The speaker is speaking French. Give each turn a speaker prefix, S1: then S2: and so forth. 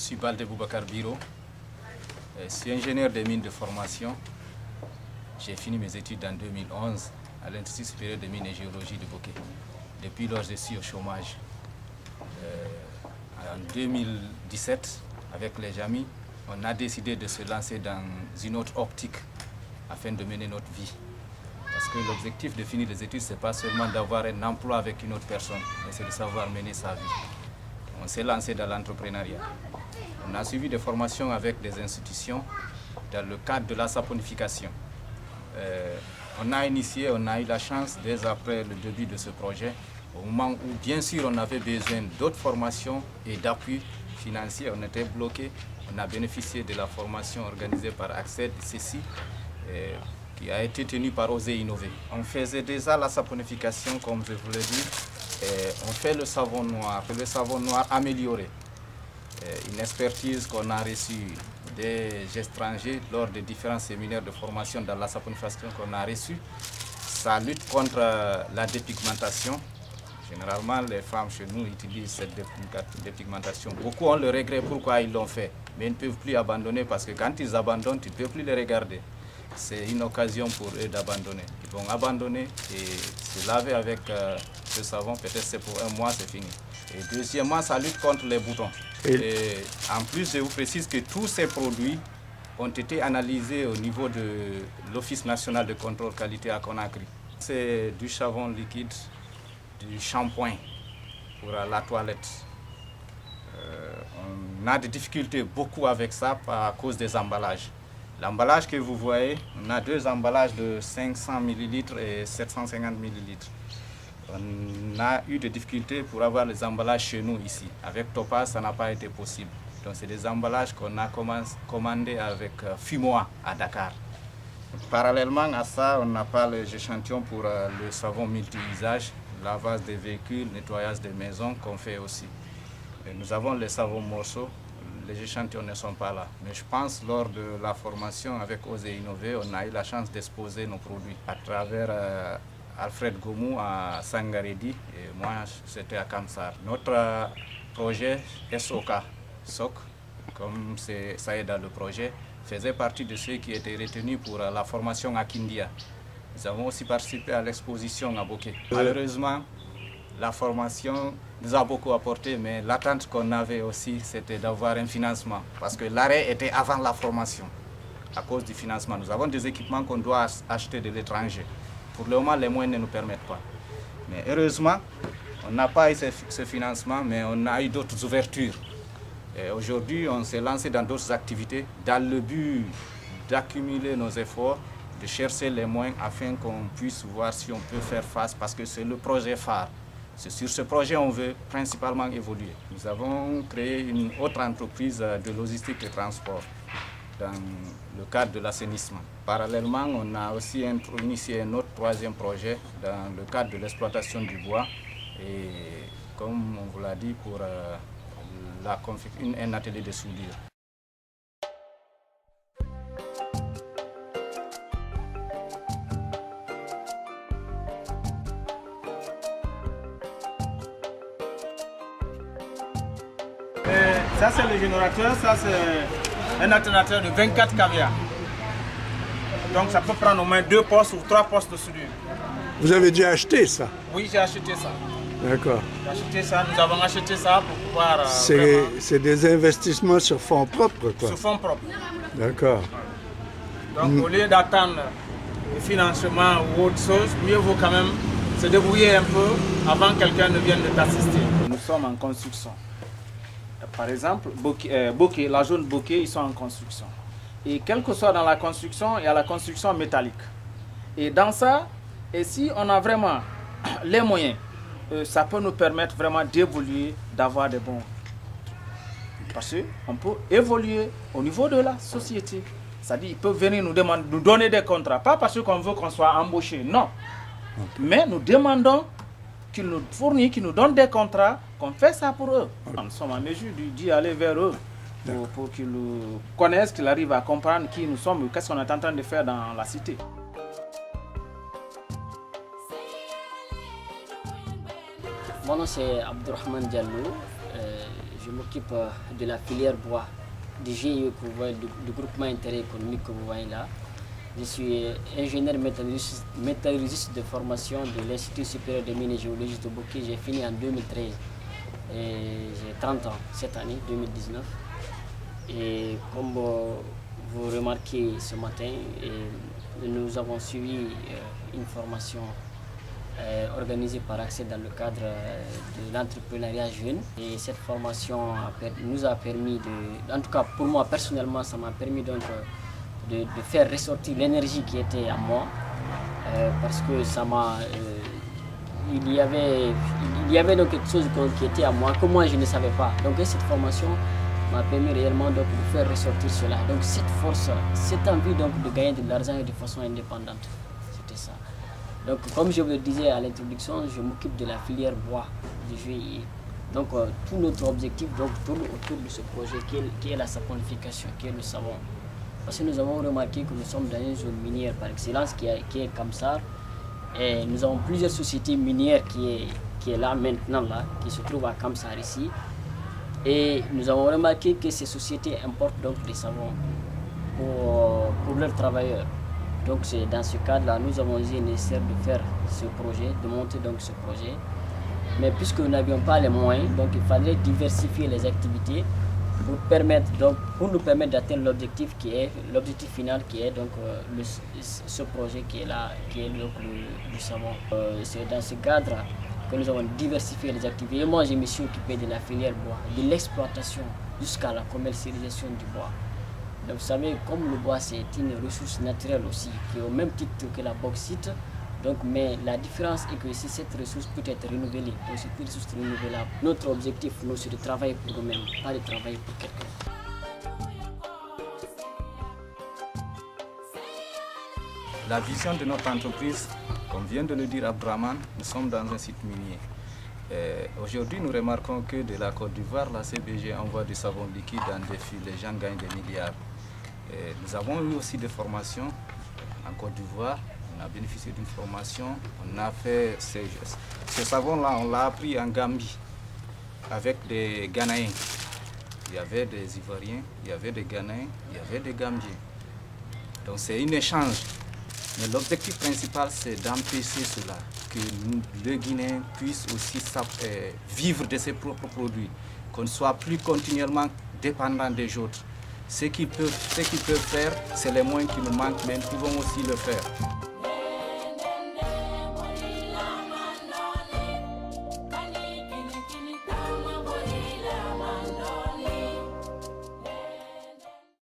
S1: suis Baldé Boubacar Biro. Je suis ingénieur des mines de formation. J'ai fini mes études en 2011 à l'Institut supérieur de mines et géologie de Bokeh. Depuis lors, je suis au chômage. En 2017, avec les amis, on a décidé de se lancer dans une autre optique afin de mener notre vie. Parce que l'objectif de finir les études, ce n'est pas seulement d'avoir un emploi avec une autre personne, mais c'est de savoir mener sa vie. On s'est lancé dans l'entrepreneuriat. On a suivi des formations avec des institutions dans le cadre de la saponification. On a eu la chance, dès après le début de ce projet, au moment où, bien sûr, on avait besoin d'autres formations et d'appui financier, on était bloqué. On a bénéficié de la formation organisée par Accès CECI, qui a été tenue par Oser Innover. On faisait déjà la saponification, comme je vous l'ai dit, on fait le savon noir amélioré. Une expertise qu'on a reçue des étrangers lors des différents séminaires de formation dans la saponification qu'on a reçus. Ça lutte contre la dépigmentation. Généralement, les femmes chez nous utilisent cette dépigmentation. Beaucoup ont le regret pourquoi ils l'ont fait, mais ils ne peuvent plus abandonner parce que quand ils abandonnent, tu ne peux plus les regarder. C'est une occasion pour eux d'abandonner. Ils vont abandonner et se laver avec ce savon, peut-être c'est pour un mois, c'est fini. Et deuxièmement, ça lutte contre les boutons. Et en plus, je vous précise que tous ces produits ont été analysés au niveau de l'Office national de contrôle qualité à Conakry. C'est du savon liquide, du shampoing pour la toilette. On a des difficultés beaucoup avec ça à cause des emballages. L'emballage que vous voyez, on a deux emballages de 500 ml et 750 ml. On a eu des difficultés pour avoir les emballages chez nous ici. Avec Topaz, ça n'a pas été possible. Donc c'est des emballages qu'on a commandés avec Fumoa à Dakar. Parallèlement à ça, on n'a pas les échantillons pour le savon multi-usage, lavage des véhicules, nettoyage des maisons qu'on fait aussi. Et nous avons les savons morceaux. Les échantillons ne sont pas là. Mais je pense lors de la formation avec Oser Innover, on a eu la chance d'exposer nos produits à travers Alfred Gomou à Sangaredi et moi c'était à Kamsar. Notre projet SOK, comme ça est dans le projet, faisait partie de ceux qui étaient retenus pour la formation à Kindia. Nous avons aussi participé à l'exposition à Bokeh. Malheureusement, la formation nous a beaucoup apporté, mais l'attente qu'on avait aussi, c'était d'avoir un financement. Parce que l'arrêt était avant la formation, à cause du financement. Nous avons des équipements qu'on doit acheter de l'étranger. Pour le moment, les moyens ne nous permettent pas. Mais heureusement, on n'a pas eu ce financement, mais on a eu d'autres ouvertures. Aujourd'hui, on s'est lancé dans d'autres activités, dans le but d'accumuler nos efforts, de chercher les moyens afin qu'on puisse voir si on peut faire face, parce que c'est le projet phare. C'est sur ce projet qu'on veut principalement évoluer. Nous avons créé une autre entreprise de logistique et transport dans le cadre de l'assainissement. Parallèlement, on a aussi initié un autre troisième projet dans le cadre de l'exploitation du bois et, comme on vous l'a dit, pour un atelier de soudure. Ça c'est le générateur, ça c'est un alternateur de 24 kVA. Donc ça peut prendre au moins 2 postes ou 3 postes de soudure.
S2: Vous avez dû acheter ça?
S1: Oui, j'ai acheté ça.
S2: D'accord.
S1: J'ai acheté ça, nous avons acheté ça pour pouvoir...
S2: C'est des investissements sur fonds propres, quoi?
S1: Sur fonds propres.
S2: D'accord.
S1: Donc au lieu d'attendre le financement ou autre chose, mieux vaut quand même se débrouiller un peu avant que quelqu'un ne vienne de t'assister. Nous sommes en construction. Par exemple, Bokeh, la zone Bokeh, ils sont en construction. Et quel que soit dans la construction, il y a la construction métallique. Et dans ça, et si on a vraiment les moyens, ça peut nous permettre vraiment d'évoluer, d'avoir des bons. Parce qu'on peut évoluer au niveau de la société. C'est-à-dire, ils peuvent venir nous donner des contrats. Pas parce qu'on veut qu'on soit embauché, non. Okay. Mais nous demandons qu'ils nous fournissent, qu'ils nous donnent des contrats, qu'on fait ça pour eux. Okay. Nous sommes en mesure d'y aller vers eux pour qu'ils nous connaissent, qu'ils arrivent à comprendre qui nous sommes, qu'est-ce qu'on est en train de faire dans la cité.
S3: Mon nom c'est Abdourahmane Diallo. je m'occupe de la filière bois du GIE que vous voyez, du groupement intérêt économique que vous voyez là. Je suis ingénieur métallurgiste de formation de l'Institut supérieur des mines et géologie de Boki. J'ai fini en 2013 et j'ai 30 ans cette année, 2019. Et comme vous remarquez ce matin, nous avons suivi une formation organisée par Accès dans le cadre de l'entrepreneuriat jeune. Et cette formation nous a permis en tout cas pour moi personnellement, ça m'a permis donc de faire ressortir l'énergie qui était en moi, parce que ça m'a... il y avait donc quelque chose qui était à moi, que moi je ne savais pas. Donc cette formation m'a permis réellement donc, de faire ressortir cela. Donc cette force, cette envie donc, de gagner de l'argent de façon indépendante, c'était ça. Donc comme je vous le disais à l'introduction, je m'occupe de la filière bois du GIE. Donc tout notre objectif donc, tourne autour de ce projet qui est la saponification, qui est le savon. Parce que nous avons remarqué que nous sommes dans une zone minière par excellence qui est Kamsar. Et nous avons plusieurs sociétés minières qui est là maintenant, là, qui se trouvent à Kamsar ici. Et nous avons remarqué que ces sociétés importent donc des savons pour leurs travailleurs. Donc c'est dans ce cadre-là, nous avons dit nécessaire de faire ce projet, de monter donc ce projet. Mais puisque nous n'avions pas les moyens, donc il fallait diversifier les activités pour nous permettre d'atteindre l'objectif final qui est donc ce projet qui est là, qui est donc le savon. C'est dans ce cadre que nous avons diversifié les activités. Et moi, je me suis occupé de la filière bois, de l'exploitation jusqu'à la commercialisation du bois. Donc, vous savez, comme le bois, c'est une ressource naturelle aussi, qui est au même titre que la bauxite. Donc, mais la différence est que si cette ressource peut être renouvelée, donc c'est une ressource renouvelable. Notre objectif, nous, c'est de travailler pour nous-mêmes, pas de travailler pour quelqu'un.
S1: La vision de notre entreprise, comme vient de le dire Abdraman, nous sommes dans un site minier. Aujourd'hui, nous remarquons que de la Côte d'Ivoire, la CBG envoie du savon liquide dans des fûts, les gens gagnent des milliards. Nous avons eu aussi des formations en Côte d'Ivoire. On a bénéficié d'une formation, on a fait ce savon-là, on l'a appris en Gambie avec des Ghanéens. Il y avait des Ivoiriens, il y avait des Ghanéens, il y avait des Gambiens. Donc c'est un échange. Mais l'objectif principal, c'est d'empêcher cela, que le Guinéen puisse aussi vivre de ses propres produits, qu'on ne soit plus continuellement dépendant des autres. Ce qu'ils peuvent faire, c'est les moyens qui nous manquent, mais nous pouvons aussi le faire.